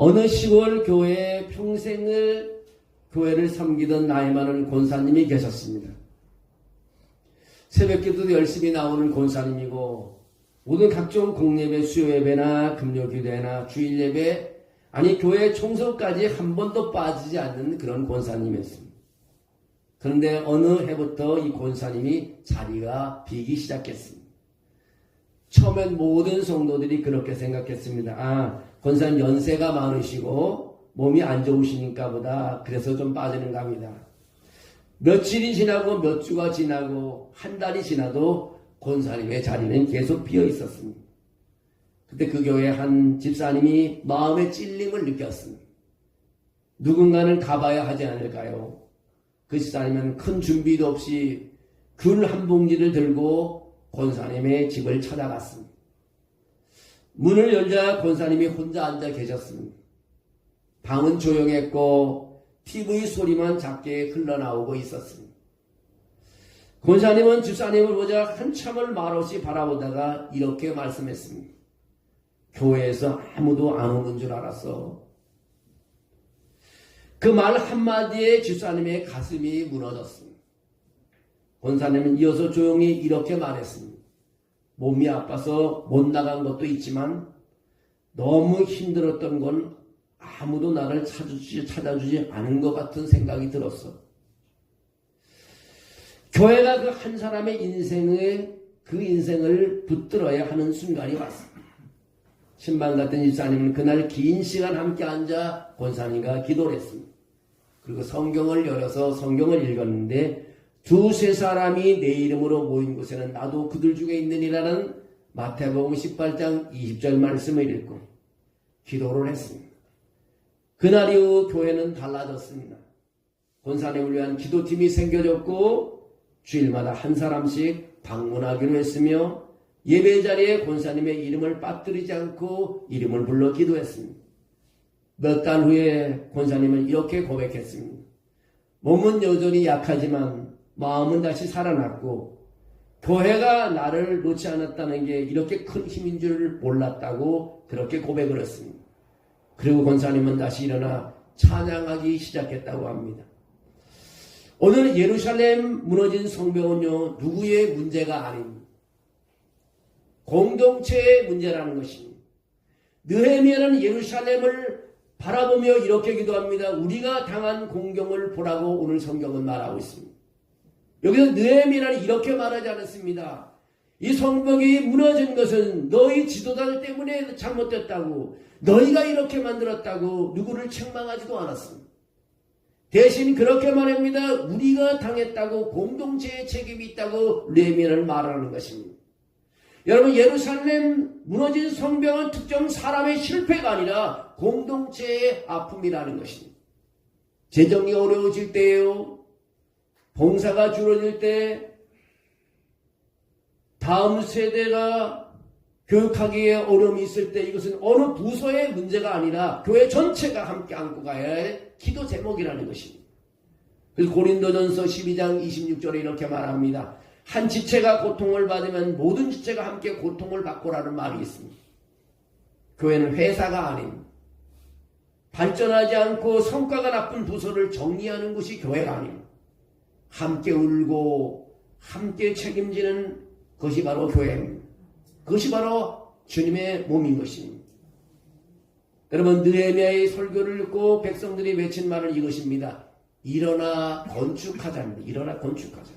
어느 시골 교회에 평생을 교회를 섬기던 나이 많은 권사님이 계셨습니다. 새벽기도도 열심히 나오는 권사님이고 모든 각종 공예배, 수요예배나 금요기도회나 주일예배, 아니 교회 총선까지 한 번도 빠지지 않는 그런 권사님이었습니다. 그런데 어느 해부터 이 권사님이 자리가 비기 시작했습니다. 처음엔 모든 성도들이 그렇게 생각했습니다. 권사님 연세가 많으시고 몸이 안 좋으시니까 보다 그래서 좀 빠지는가 합니다. 며칠이 지나고 몇 주가 지나고 한 달이 지나도 권사님의 자리는 계속 비어 있었습니다. 그때 그 교회 한 집사님이 마음의 찔림을 느꼈습니다. 누군가는 가봐야 하지 않을까요? 그 집사님은 큰 준비도 없이 귤 한 봉지를 들고 권사님의 집을 찾아갔습니다. 문을 열자 권사님이 혼자 앉아 계셨습니다. 방은 조용했고 TV 소리만 작게 흘러나오고 있었습니다. 권사님은 집사님을 보자 한참을 말없이 바라보다가 이렇게 말씀했습니다. 교회에서 아무도 안 오는 줄 알았어. 그 말 한마디에 집사님의 가슴이 무너졌습니다. 권사님은 이어서 조용히 이렇게 말했습니다. 몸이 아파서 못 나간 것도 있지만 너무 힘들었던 건 아무도 나를 찾아주지 않은 것 같은 생각이 들었어. 교회가 그 한 사람의 그 인생을 붙들어야 하는 순간이 왔습니다. 신방 같은 집사님은 그날 긴 시간 함께 앉아 권사님과 기도를 했습니다. 그리고 성경을 열어서 성경을 읽었는데 두세 사람이 내 이름으로 모인 곳에는 나도 그들 중에 있느니라는 마태복음 18장 20절 말씀을 읽고 기도를 했습니다. 그날 이후 교회는 달라졌습니다. 권사님을 위한 기도팀이 생겨졌고 주일마다 한 사람씩 방문하기로 했으며 예배 자리에 권사님의 이름을 빠뜨리지 않고 이름을 불러 기도했습니다. 몇 달 후에 권사님은 이렇게 고백했습니다. 몸은 여전히 약하지만 마음은 다시 살아났고 교회가 나를 놓지 않았다는 게 이렇게 큰 힘인 줄 몰랐다고 그렇게 고백을 했습니다. 그리고 권사님은 다시 일어나 찬양하기 시작했다고 합니다. 오늘 예루살렘 무너진 성벽은요, 누구의 문제가 아닙니다. 공동체의 문제라는 것입니다. 느헤미야는 예루살렘을 바라보며 이렇게 기도합니다. 우리가 당한 공경을 보라고 오늘 성경은 말하고 있습니다. 여기서 느헤미야는 이렇게 말하지 않았습니다. 이 성벽이 무너진 것은 너희 지도자들 때문에 잘못됐다고, 너희가 이렇게 만들었다고 누구를 책망하지도 않았습니다. 대신 그렇게 말합니다. 우리가 당했다고 공동체의 책임이 있다고 느헤미야는 말하는 것입니다. 여러분, 예루살렘 무너진 성벽은 특정 사람의 실패가 아니라 공동체의 아픔이라는 것입니다. 재정이 어려워질 때예요. 봉사가 줄어들 때, 다음 세대가 교육하기에 어려움이 있을 때 이것은 어느 부서의 문제가 아니라 교회 전체가 함께 안고 가야 할 기도 제목이라는 것입니다. 그래서 고린도전서 12장 26절에 이렇게 말합니다. 한 지체가 고통을 받으면 모든 지체가 함께 고통을 받고라는 말이 있습니다. 교회는 회사가 아닙니다. 발전하지 않고 성과가 나쁜 부서를 정리하는 것이 교회가 아닙니다. 함께 울고 함께 책임지는 것이 바로 교회입니다. 그것이 바로 주님의 몸인 것입니다. 여러분, 느헤미야의 설교를 듣고 백성들이 외친 말은 이것입니다. 일어나 건축하자입니다. 일어나 건축하자.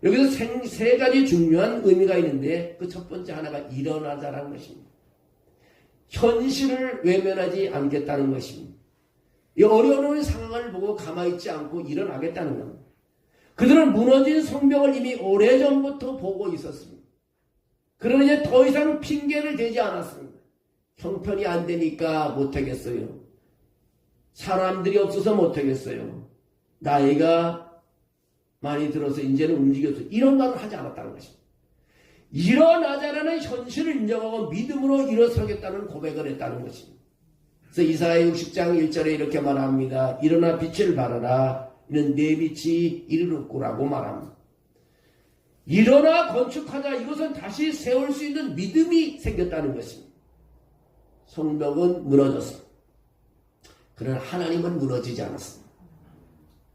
여기서 세 가지 중요한 의미가 있는데 그 첫 번째 하나가 일어나자라는 것입니다. 현실을 외면하지 않겠다는 것입니다. 이 어려운 상황을 보고 가만히 있지 않고 일어나겠다는 겁니다. 그들은 무너진 성벽을 이미 오래전부터 보고 있었습니다. 그러나 이제 더 이상 핑계를 대지 않았습니다. 형편이 안 되니까 못하겠어요. 사람들이 없어서 못하겠어요. 나이가 많이 들어서 이제는 움직여서 이런 말을 하지 않았다는 것입니다. 일어나자라는 현실을 인정하고 믿음으로 일어서겠다는 고백을 했다는 것입니다. 그래서 이사야 60장 1절에 이렇게 말합니다. 일어나 빛을 발하라. 이는 내 빛이 이르렀구라고 말합니다. 일어나 건축하자. 이것은 다시 세울 수 있는 믿음이 생겼다는 것입니다. 성벽은 무너졌습니다. 그러나 하나님은 무너지지 않았습니다.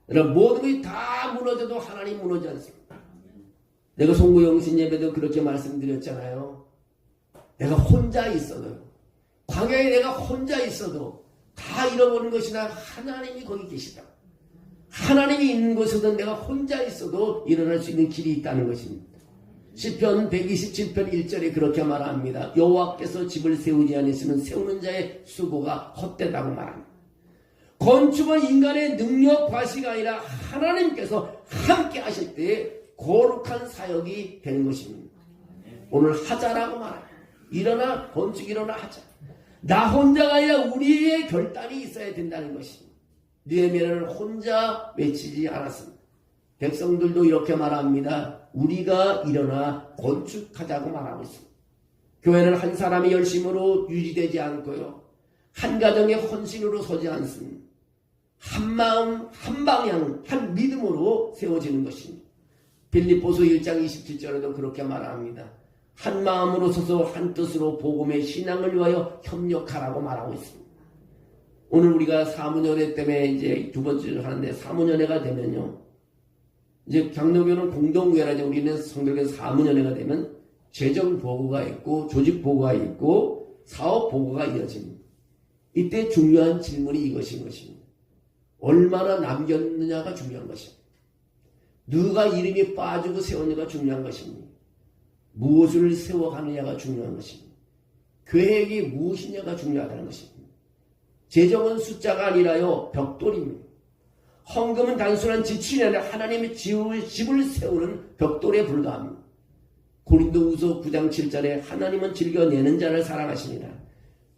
여러분, 모든 것이 다 무너져도 하나님 무너지지 않습니다. 내가 송구영신 예배도 그렇게 말씀드렸잖아요. 내가 혼자 있어도, 광야에 내가 혼자 있어도 다 잃어버린 것이나 하나님이 거기 계시다. 하나님이 있는 곳에서 내가 혼자 있어도 일어날 수 있는 길이 있다는 것입니다. 시편 127편 1절에 그렇게 말합니다. 여호와께서 집을 세우지 않으시면 세우는 자의 수고가 헛되다고 말합니다. 건축은 인간의 능력 과시가 아니라 하나님께서 함께 하실 때 거룩한 사역이 되는 것입니다. 오늘 하자라고 말합니다. 일어나, 건축 일어나 하자. 나 혼자가 아니라 우리의 결단이 있어야 된다는 것입니다. 느헤미야는 혼자 외치지 않았습니다. 백성들도 이렇게 말합니다. 우리가 일어나 건축하자고 말하고 있습니다. 교회는 한 사람의 열심으로 유지되지 않고요. 한 가정의 헌신으로 서지 않습니다. 한 마음, 한 방향, 한 믿음으로 세워지는 것입니다. 빌립보서 1장 27절에도 그렇게 말합니다. 한 마음으로 서서 한 뜻으로 복음의 신앙을 위하여 협력하라고 말하고 있습니다. 오늘 우리가 사무연회 때문에 이제 두 번째를 하는데 사무연회가 되면요. 이제 장로교는 공동교회라죠. 우리는 성결교회 사무연회가 되면 재정 보고가 있고 조직 보고가 있고 사업 보고가 이어집니다. 이때 중요한 질문이 이것인 것입니다. 얼마나 남겼느냐가 중요한 것입니다. 누가 이름이 빠지고 세웠느냐가 중요한 것입니다. 무엇을 세워가느냐가 중요한 것입니다. 계획이 무엇이냐가 중요하다는 것입니다. 재정은 숫자가 아니라요 벽돌입니다. 헌금은 단순한 지출이 아니라 하나님의 집을 세우는 벽돌에 불과합니다. 고린도후서 9장 7절에 하나님은 즐겨내는 자를 사랑하십니다.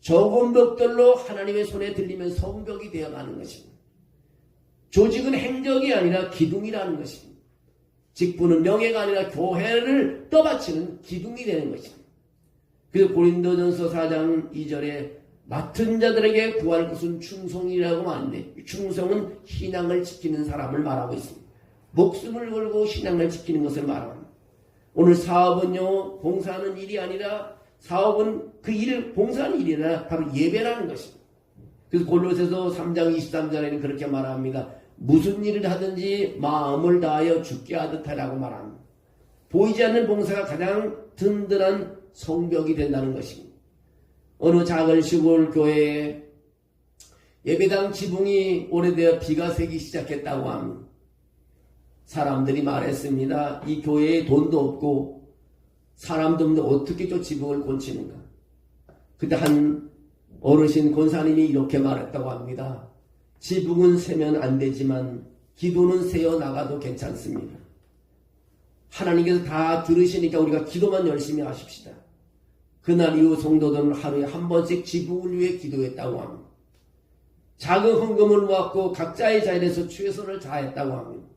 적은 벽돌로 하나님의 손에 들리면 성벽이 되어가는 것입니다. 조직은 행적이 아니라 기둥이라는 것입니다. 직분은 명예가 아니라 교회를 떠받치는 기둥이 되는 것입니다. 그래서 고린도전서 4장 2절에 맡은 자들에게 구할 것은 충성이라고 하는데 충성은 신앙을 지키는 사람을 말하고 있습니다. 목숨을 걸고 신앙을 지키는 것을 말합니다. 오늘 사업은요 봉사하는 일이 아니라 사업은 그 일을 봉사하는 일이 아니라 바로 예배라는 것입니다. 그래서 골로새서 3장 23절에는 그렇게 말합니다. 무슨 일을 하든지 마음을 다하여 죽게 하듯 하라고 말합니다. 보이지 않는 봉사가 가장 든든한 성벽이 된다는 것입니다. 어느 작은 시골 교회에 예배당 지붕이 오래되어 비가 새기 시작했다고 합니다. 사람들이 말했습니다. 이 교회에 돈도 없고 사람도 없는데 어떻게 저 지붕을 고치는가. 그때 한 어르신 권사님이 이렇게 말했다고 합니다. 지붕은 세면 안 되지만 기도는 세어 나가도 괜찮습니다. 하나님께서 다 들으시니까 우리가 기도만 열심히 하십시다. 그날 이후 성도들은 하루에 한 번씩 지붕을 위해 기도했다고 합니다. 작은 헌금을 모았고 각자의 자리에서 최선을 다했다고 합니다.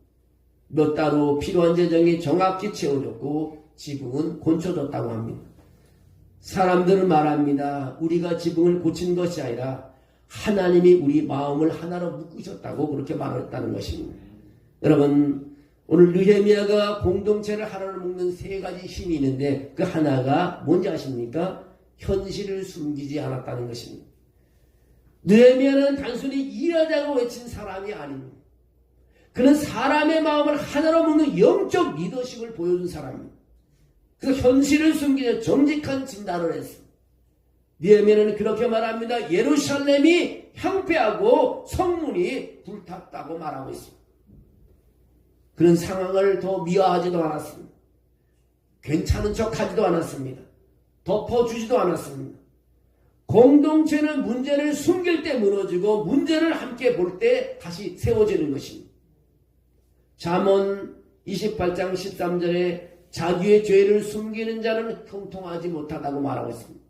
몇 달 후 필요한 재정이 정확히 채워졌고 지붕은 고쳐졌다고 합니다. 사람들은 말합니다. 우리가 지붕을 고친 것이 아니라 하나님이 우리 마음을 하나로 묶으셨다고 그렇게 말했다는 것입니다. 여러분 오늘 느헤미야가 공동체를 하나로 묶는 세 가지 힘이 있는데 그 하나가 뭔지 아십니까? 현실을 숨기지 않았다는 것입니다. 느헤미야는 단순히 일하자고 외친 사람이 아닙니다. 그는 사람의 마음을 하나로 묶는 영적 리더십을 보여준 사람입니다. 그래서 현실을 숨기는 정직한 진단을 했습니다. 느헤미야는 그렇게 말합니다. 예루살렘이 황폐하고 성문이 불탔다고 말하고 있습니다. 그런 상황을 더 미화하지도 않았습니다. 괜찮은 척하지도 않았습니다. 덮어주지도 않았습니다. 공동체는 문제를 숨길 때 무너지고 문제를 함께 볼 때 다시 세워지는 것입니다. 잠언 28장 13절에 자기의 죄를 숨기는 자는 형통하지 못하다고 말하고 있습니다.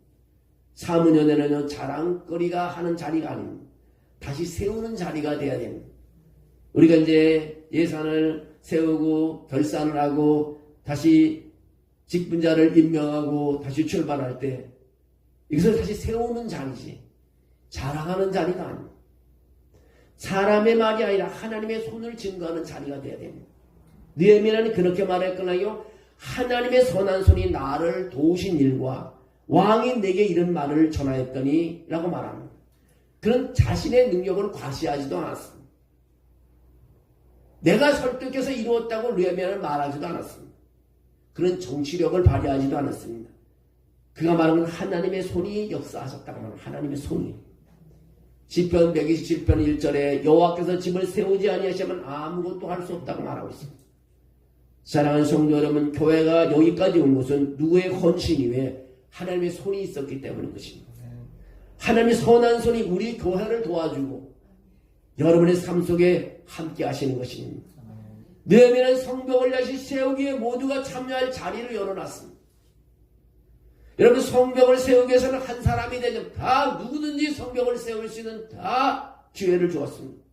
사무연회는 자랑거리가 하는 자리가 아닙니다. 다시 세우는 자리가 돼야 됩니다. 우리가 이제 예산을 세우고 결산을 하고 다시 직분자를 임명하고 다시 출발할 때 이것을 다시 세우는 자리지 자랑하는 자리가 아닙니다. 사람의 말이 아니라 하나님의 손을 증거하는 자리가 돼야 됩니다. 느헤미야는 그렇게 말했거나요. 하나님의 선한 손이 나를 도우신 일과 왕이 내게 이런 말을 전하였더니 라고 말합니다. 그런 자신의 능력을 과시하지도 않았습니다. 내가 설득해서 이루었다고 느헤미야는 말하지도 않았습니다. 그런 정치력을 발휘하지도 않았습니다. 그가 말하는 하나님의 손이 역사하셨다고 말하는 하나님의 손이. 시편 127편 1절에 여호와께서 집을 세우지 아니하시면 아무것도 할 수 없다고 말하고 있습니다. 사랑하는 성도 여러분, 교회가 여기까지 온 것은 누구의 헌신이 왜 하나님의 손이 있었기 때문인 것입니다. 하나님의 선한 손이 우리 교회를 도와주고 여러분의 삶 속에 함께 하시는 것입니다. 느헤미야는 성벽을 다시 세우기 위해 모두가 참여할 자리를 열어놨습니다. 여러분, 성벽을 세우기 위해서는 한 사람이 되죠. 다 누구든지 성벽을 세울 수 있는 다 기회를 주었습니다.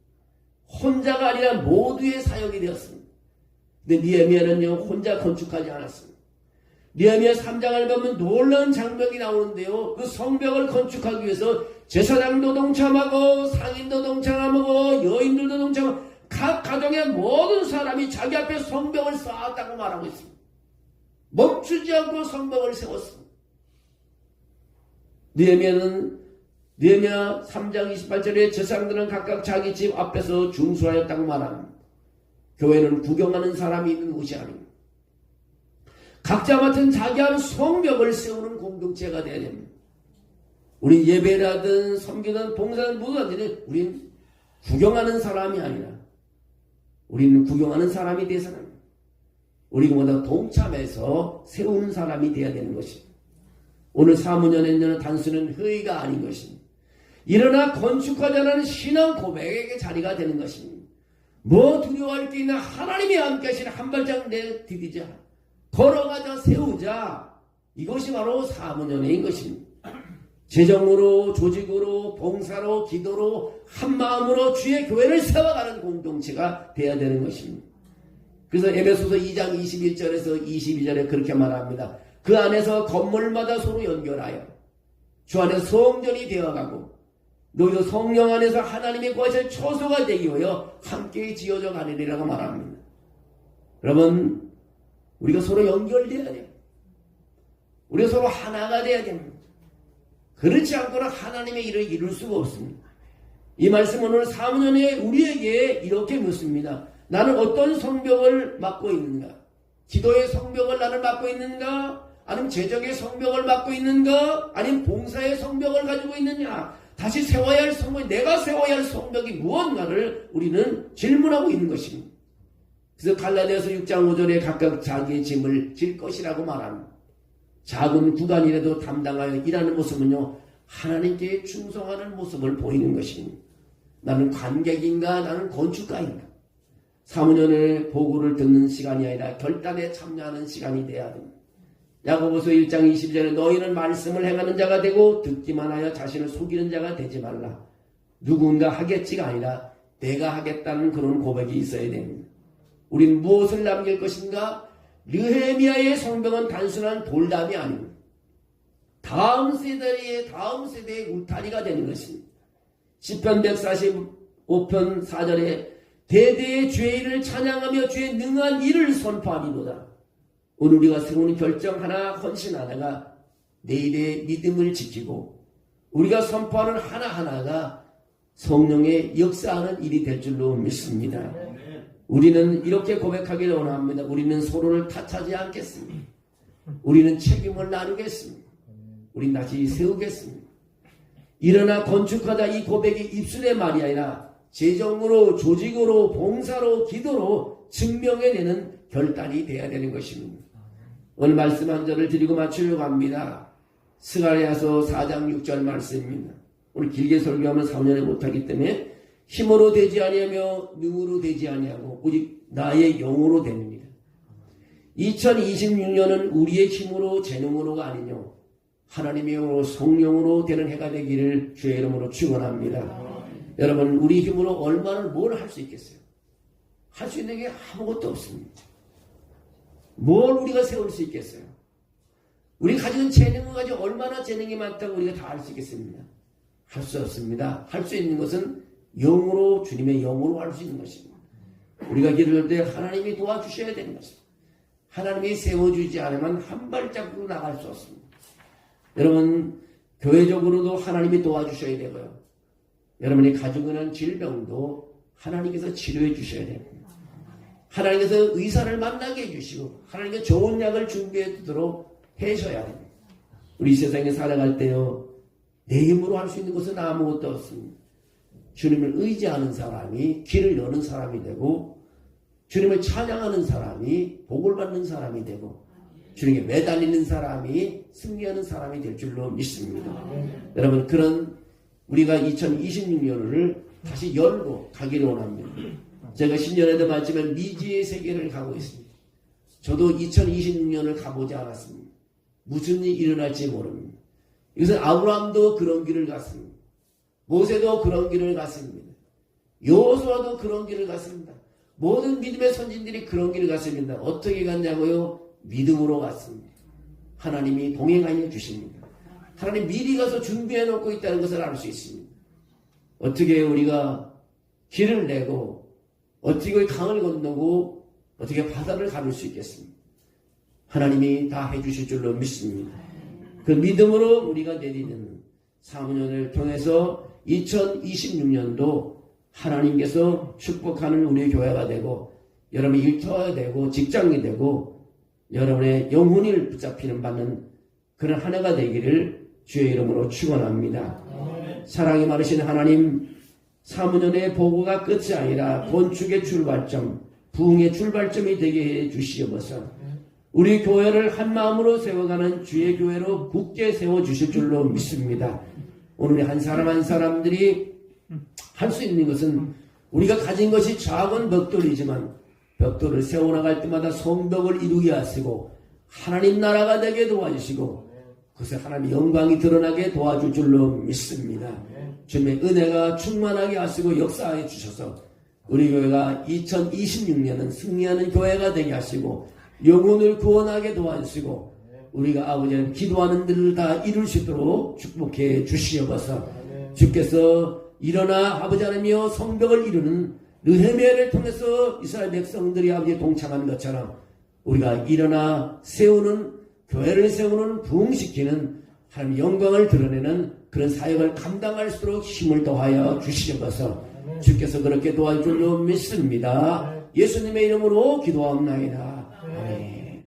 혼자가 아니라 모두의 사역이 되었습니다. 근데 느헤미야는요, 혼자 건축하지 않았습니다. 느헤미야 3장을 보면 놀라운 장면이 나오는데요. 그 성벽을 건축하기 위해서 제사장도 동참하고 상인도 동참하고 여인들도 동참하고 각 가정의 모든 사람이 자기 앞에 성벽을 쌓았다고 말하고 있습니다. 멈추지 않고 성벽을 세웠습니다. 느헤미야 3장 28절에 제사장들은 각각 자기 집 앞에서 중수하였다고 말합니다. 교회는 구경하는 사람이 있는 곳이 아닙니다. 각자 맡은 자기 한 성벽을 세우는 공동체가 되어야 됩니다. 우리 예배를 하든 섬기든 봉사든 무엇하든 우리는 구경하는 사람이 아니라 우리는 구경하는 사람이 되어서는 합니다. 우리가 모두 동참해서 세우는 사람이 되어야 되는 것입니다. 오늘 사무연회는 단순한 회의가 아닌 것입니다. 일어나 건축하자는 신앙 고백의 자리가 되는 것입니다. 뭐 두려워할 게 있나? 하나님이 함께 하시는 한 발짝 내디디자. 걸어가자, 세우자. 이것이 바로 사무연회인 것입니다. 재정으로, 조직으로, 봉사로, 기도로, 한마음으로 주의 교회를 세워가는 공동체가 되어야 되는 것입니다. 그래서 에베소서 2장 21절에서 22절에 그렇게 말합니다. 그 안에서 건물마다 서로 연결하여 주 안에서 성전이 되어가고 너희도 성령 안에서 하나님의 거하실 초소가 되기 위하여 함께 지어져 가느니라고 말합니다. 여러분, 우리가 서로 연결되어야 돼요. 우리가 서로 하나가 되어야 됩니다. 그렇지 않고는 하나님의 일을 이룰 수가 없습니다. 이 말씀은 오늘 사무연회에 우리에게 이렇게 묻습니다. 나는 어떤 성벽을 맡고 있는가? 기도의 성벽을 나는 맡고 있는가? 아니면 재정의 성벽을 맡고 있는가? 아니면 봉사의 성벽을 가지고 있느냐? 다시 세워야 할 성벽, 내가 세워야 할 성벽이 무언가를 우리는 질문하고 있는 것입니다. 그래서 갈라디아서 6장 5절에 각각 자기의 짐을 질 것이라고 말합니다. 작은 구간이라도 담당하여 일하는 모습은요, 하나님께 충성하는 모습을 보이는 것입니다. 나는 관객인가? 나는 건축가인가? 사무연의 보고를 듣는 시간이 아니라 결단에 참여하는 시간이 되어야 됩니다. 야고보서 1장 20절에 너희는 말씀을 행하는 자가 되고 듣기만 하여 자신을 속이는 자가 되지 말라. 누군가 하겠지가 아니라 내가 하겠다는 그런 고백이 있어야 됩니다. 우린 무엇을 남길 것인가? 느헤미야의 성벽은 단순한 돌담이 아닙니다. 다음 세대의 울타리가 되는 것입니다. 시편 145편 4절에 대대의 주의 일을 찬양하며 주의 능한 일을 선포하리로다. 오늘 우리가 세우는 결정 하나, 헌신 하나가 내일의 믿음을 지키고 우리가 선포하는 하나하나가 성령의 역사하는 일이 될 줄로 믿습니다. 우리는 이렇게 고백하기를 원합니다. 우리는 서로를 탓하지 않겠습니다. 우리는 책임을 나누겠습니다. 우리는 다시 세우겠습니다. 일어나 건축하다 이 고백이 입술의 말이 아니라 재정으로, 조직으로, 봉사로, 기도로 증명해내는 결단이 되어야 되는 것입니다. 오늘 말씀 한 절을 드리고 마치려고 합니다. 스가랴서 4장 6절 말씀입니다. 오늘 길게 설교하면 3년에 못하기 때문에 힘으로 되지 아니하며 능으로 되지 아니하고 오직 나의 영으로 됩니다. 2026년은 우리의 힘으로 재능으로가 아니뇨 하나님의 영으로 성령으로 되는 해가 되기를 주의 이름으로 축원합니다. 여러분, 우리 힘으로 얼마나 뭘 할 수 있겠어요? 할 수 있는 게 아무것도 없습니다. 뭘 우리가 세울 수 있겠어요? 우리 가지는 재능을 가지고 얼마나 재능이 많다고 우리가 다 할 수 있겠습니까? 할 수 없습니다. 할 수 있는 것은 영으로, 주님의 영으로 할 수 있는 것입니다. 우리가 기도할 때 하나님이 도와주셔야 되는 것입니다. 하나님이 세워주지 않으면 한 발짝도 나갈 수 없습니다. 여러분, 교회적으로도 하나님이 도와주셔야 되고요. 여러분이 가지고 있는 질병도 하나님께서 치료해 주셔야 됩니다. 하나님께서 의사를 만나게 해주시고 하나님께서 좋은 약을 준비해 두도록 해셔야 됩니다. 우리 이 세상에 살아갈 때요, 내 힘으로 할 수 있는 것은 아무것도 없습니다. 주님을 의지하는 사람이 길을 여는 사람이 되고, 주님을 찬양하는 사람이 복을 받는 사람이 되고, 주님께 매달리는 사람이 승리하는 사람이 될 줄로 믿습니다. 여러분, 그런 우리가 2026년을 다시 열고 가기를 원합니다. 제가 신년에도 말했지만 미지의 세계를 가고 있습니다. 저도 2026년을 가보지 않았습니다. 무슨 일이 일어날지 모릅니다. 이것은 아브라함도 그런 길을 갔습니다. 모세도 그런 길을 갔습니다. 여호수아도 그런 길을 갔습니다. 모든 믿음의 선진들이 그런 길을 갔습니다. 어떻게 갔냐고요? 믿음으로 갔습니다. 하나님이 동행하여 주십니다. 하나님 미리 가서 준비해 놓고 있다는 것을 알 수 있습니다. 어떻게 우리가 길을 내고 어떻게 강을 건너고 어떻게 바다를 가를 수 있겠습니까? 하나님이 다 해주실 줄로 믿습니다. 그 믿음으로 우리가 내리는 사문연을 통해서 2026년도 하나님께서 축복하는 우리의 교회가 되고, 여러분의 일터가 되고 직장이 되고 여러분의 영혼을 붙잡히는 받는 그런 한 해가 되기를 주의 이름으로 축원합니다. 사랑이 많으신 하나님, 사문연의 보고가 끝이 아니라 건축의 출발점, 부흥의 출발점이 되게 해 주시옵소서. 우리 교회를 한 마음으로 세워가는 주의 교회로 굳게 세워주실 줄로 믿습니다. 오늘 한 사람 한 사람들이 할 수 있는 것은, 우리가 가진 것이 작은 벽돌이지만 벽돌을 세워나갈 때마다 성벽을 이루게 하시고 하나님 나라가 되게 도와주시고 그것에 하나님의 영광이 드러나게 도와줄 줄로 믿습니다. 주님의 은혜가 충만하게 하시고 역사해 주셔서 우리 교회가 2026년은 승리하는 교회가 되게 하시고 영혼을 구원하게 도와주시고 우리가 아버지는 기도하는 일을 다 이룰 수 있도록 축복해 주시옵소서. 주께서 일어나 아버지 하나님이여 성벽을 이루는 느헤미야를 통해서 이스라엘 백성들이 아버지에 동참한 것처럼 우리가 일어나 세우는, 교회를 세우는, 부흥시키는 하나님의 영광을 드러내는 그런 사역을 감당할 수 있도록 힘을 더하여 주시옵소서. 주께서 그렇게 도와줄 줄로 믿습니다. 예수님의 이름으로 기도하옵나이다. 아멘.